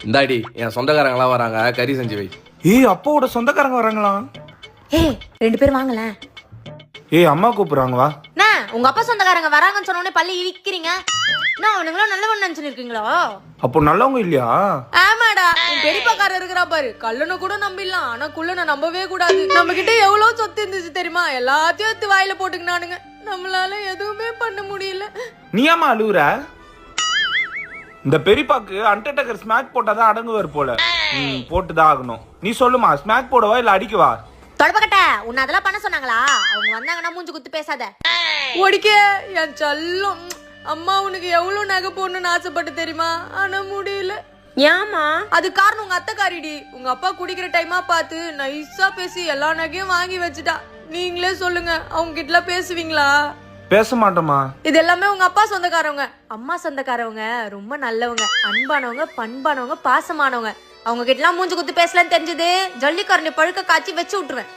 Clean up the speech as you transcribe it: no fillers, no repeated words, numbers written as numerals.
இந்தாடி என் சொந்தக்காரங்களாம் வராங்க, கறி செஞ்சு வை. ஏய் அப்பாவோட சொந்தக்காரங்க வராங்களா? ஏய் 2 பேர் வாங்கல. ஏய் அம்மா கூப்பிடுறாங்க வா. என்ன உங்க அப்பா சொந்தக்காரங்க வராங்கன்னு சொன்ன உடனே பள்ளி இடிக்கிறீங்க? என்ன அவனுங்களும் நல்லவன் நினைச்சுருக்கீங்களோ? அப்போ நல்லவங்க இல்லையா? ஆமாடா, உன் பெரியப்பாக்காரர் இருக்கிறா பாரு, கல்லனை கூட நம்பிடலாம், ஆனா குள்ளனை நம்பவே கூடாது. நம்ம கிட்ட எவ்வளவு சொத்து இருந்துச்சு தெரியுமா? எல்லாத்தையும் எடுத்து வாயில போட்டுக்கினானுங்க. நம்மளால எதுவுமே பண்ண முடியல. நீ ஏமா அழுவுற? இந்த பெரியப்பாக்கு அண்டர்டேக்கர் ஸ்மாக் போட்டாதான் அடங்குவார் போல. போட்டுதான் ஆகணும். நீ சொல்லுமா, ஸ்மாக் போடவா இல்ல அடிக்கவா? தொடப்பக்கட்ட, உன்னை அதெல்லாம் பண்ண சொன்னாங்களா? அவங்க வந்தாங்கன்னா மூஞ்சி குத்து பேசாத. ஒடிக்க என் செல்லம். அம்மா உனக்கு எவ்வளவு நகை போடணும்னு ஆசைப்பட்டு தெரியுமா? ஆனா முடியல. ஏமா? அது காரணம் உங்க அத்தைக்காரிடி. உங்க அப்பா குடிக்கிற டைமா பார்த்து நைஸா பேசி எல்லா நகையும் வாங்கி வச்சுட்டா. நீங்களே சொல்லுங்க, அவங்க கிட்ட பேசுவீங்களா? பேச மாட்டோமா. இது எல்லாமே உங்க அப்பா சொந்தக்காரவங்க. அம்மா சொந்தக்காரவங்க ரொம்ப நல்லவங்க, அன்பானவங்க, பண்பானவங்க, பாசமானவங்க. அவங்க கிட்ட எல்லாம் மூஞ்சி குத்து பேசலான்னு தெரிஞ்சது, ஜல்லிக்காரனை பழுக்க காய்ச்சி வச்சு விட்டுருவேன்.